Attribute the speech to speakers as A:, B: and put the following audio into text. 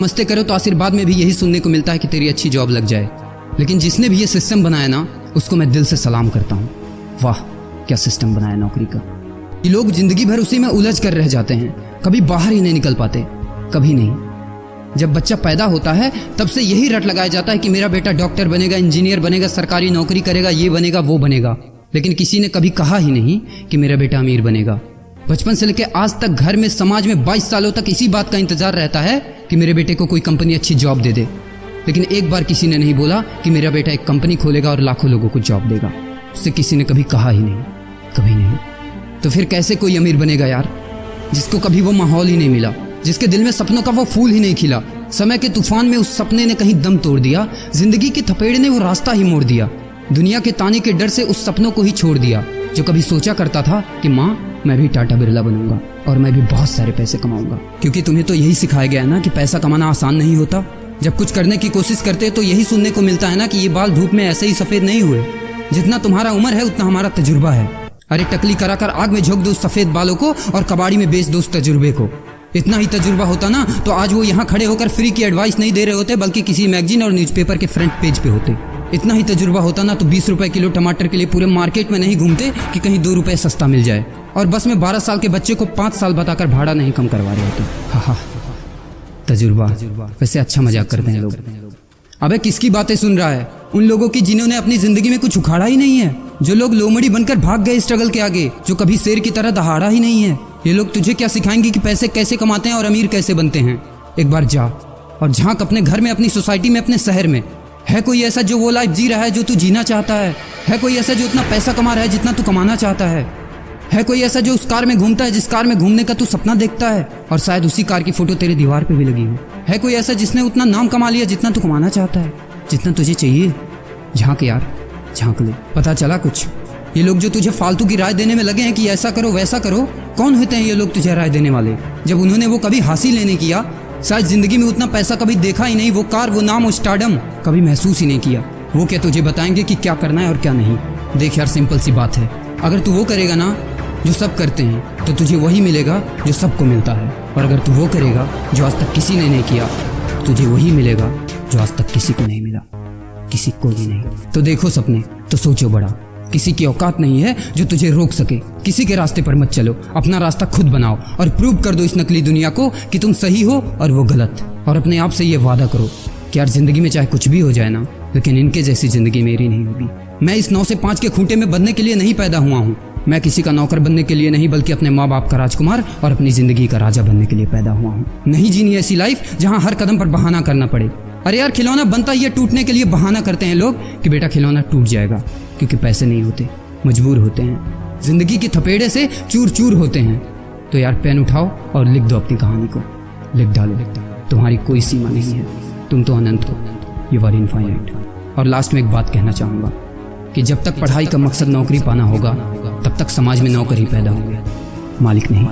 A: नमस्ते करो तो आशीर्वाद में भी यही सुनने को मिलता है कि तेरी अच्छी जॉब लग जाए। लेकिन जिसने भी ये सिस्टम बनाया ना, उसको मैं दिल से सलाम करता हूँ। वाह क्या सिस्टम बनाया नौकरी का। ये लोग जिंदगी भर उसी में उलझ कर रह जाते हैं, कभी बाहर ही नहीं निकल पाते, कभी नहीं। जब बच्चा पैदा होता है तब से यही रट लगाया जाता है कि मेरा बेटा डॉक्टर बनेगा, इंजीनियर बनेगा, सरकारी नौकरी करेगा, ये बनेगा वो बनेगा। लेकिन किसी ने कभी कहा ही नहीं कि मेरा बेटा अमीर बनेगा। बचपन से लेकर आज तक घर में, समाज में 22 सालों तक इसी बात का इंतजार रहता है कि मेरे बेटे को कोई कंपनी अच्छी जॉब दे दे। लेकिन एक बार किसी ने नहीं बोला कि मेरा बेटा एक कंपनी खोलेगा और लाखों लोगों को जॉब देगा। उससे किसी ने कभी कहा ही नहीं, कभी नहीं। तो फिर कैसे कोई अमीर बनेगा यार, जिसको कभी वो माहौल ही नहीं मिला, जिसके दिल में सपनों का वो फूल ही नहीं खिला। समय के तूफान में उस सपने ने कहीं दम तोड़ दिया, जिंदगी के थपेड़ ने वो रास्ता ही मोड़ दिया, दुनिया के ताने के डर से उस सपनों को ही छोड़ दिया। जो कभी सोचा करता था कि माँ मैं भी टाटा बिरला बनूंगा और मैं भी बहुत सारे पैसे कमाऊंगा। क्योंकि तुम्हें तो यही सिखाया गया है ना कि पैसा कमाना आसान नहीं होता। जब कुछ करने की कोशिश करते तो यही सुनने को मिलता है ना कि ये बाल धूप में ऐसे ही सफेद नहीं हुए। जितना तुम्हारा उम्र है उतना हमारा तजुर्बा है। अरे टकली कराकर आग में झोंक दो उस सफेद बालों को और कबाड़ी में बेच दो उस तजुर्बे को। इतना ही तजुर्बा होता ना तो आज वो यहाँ खड़े होकर फ्री की एडवाइस नहीं दे रहे होते, बल्कि किसी मैगजीन और न्यूज़पेपर के फ्रंट पेज पे होते। इतना ही तजुर्बा होता ना तो 20 रुपए किलो टमाटर के लिए पूरे मार्केट में नहीं घूमते कि कहीं 2 रुपए सस्ता मिल जाए, और बस में 12 साल के बच्चे को 5 साल बताकर भाड़ा नहीं कम करवा रहे होते। हा तजुर्बा। वैसे अच्छा मजाक करते हैं लोग। अबे किसकी बातें सुन रहा है? उन लोगों की जिन्होंने अपनी जिंदगी में कुछ उखाड़ा ही नहीं है, जो लोग लोमड़ी बनकर भाग गए स्ट्रगल के आगे, जो कभी शेर की तरह दहाड़ा ही नहीं है। ये लोग तुझे क्या सिखाएंगे कि पैसे कैसे कमाते हैं और अमीर कैसे बनते हैं। एक बार जा और झांक अपने घर में, अपनी सोसाइटी में, अपने शहर में। है कोई ऐसा जो वो लाइफ जी रहा है जो तू जीना चाहता है? है कोई ऐसा जो उतना पैसा कमा रहा है जितना तू कमाना चाहता है? है कोई ऐसा जो उस कार में घूमता है जिस कार में घूमने का तू सपना देखता है, और शायद उसी कार की फोटो तेरे दीवार पे भी लगी हो? है कोई ऐसा जिसने उतना नाम कमा लिया जितना तू कमाना चाहता है, जितना तुझे चाहिए? झांक यार, झांक ले, पता चला कुछ। ये लोग जो तुझे फालतू की राय देने में लगे हैं कि ऐसा करो वैसा करो, कौन होते हैं ये लोग तुझे राय देने वाले, जब उन्होंने वो कभी हासिल नहीं किया? शायद जिंदगी में उतना पैसा कभी देखा ही नहीं, वो कार, वो नाम, वो स्टारडम कभी महसूस ही नहीं किया। वो क्या तुझे बताएंगे कि क्या करना है और क्या नहीं? देख यार, सिंपल सी बात है, अगर तू वो करेगा ना जो सब करते हैं तो तुझे वही मिलेगा जो सबको मिलता है, और अगर तू वो करेगा जो आज तक किसी ने नहीं किया, तुझे वही मिलेगा जो आज तक किसी को नहीं मिला, किसी को भी नहीं। तो देखो सपने तो सोचो बड़ा, किसी की औकात नहीं है जो तुझे रोक सके। किसी के रास्ते पर मत चलो, अपना रास्ता खुद बनाओ और प्रूव कर दो इस नकली दुनिया को कि तुम सही हो और वो गलत। और अपने आप से ये वादा करो कि यार जिंदगी में चाहे कुछ भी हो जाए ना, लेकिन इनके जैसी जिंदगी मेरी नहीं होगी। मैं इस 9 से 5 के खूंटे में बंधने के लिए नहीं पैदा हुआ हूँ। मैं किसी का नौकर बनने के लिए नहीं, बल्कि अपने माँ बाप का राजकुमार और अपनी जिंदगी का राजा बनने के लिए पैदा हुआ हूँ। नहीं जीनी ऐसी लाइफ जहाँ हर कदम पर बहाना करना पड़े। अरे यार, खिलौना बनता ही है टूटने के लिए। बहाना करते हैं लोग कि बेटा खिलौना टूट जाएगा, क्योंकि पैसे नहीं होते, मजबूर होते हैं, जिंदगी की थपेड़े से चूर चूर होते हैं। तो यार पेन उठाओ और लिख दो अपनी कहानी को, लिख डालो। तुम्हारी कोई सीमा नहीं है, तुम तो अनंत हो, यू आर इनफाइनाइट। और लास्ट में एक बात कहना चाहूँगा कि जब तक पढ़ाई का मकसद नौकरी पाना होगा, तब तक समाज में नौकर ही पैदा होंगे, मालिक नहीं।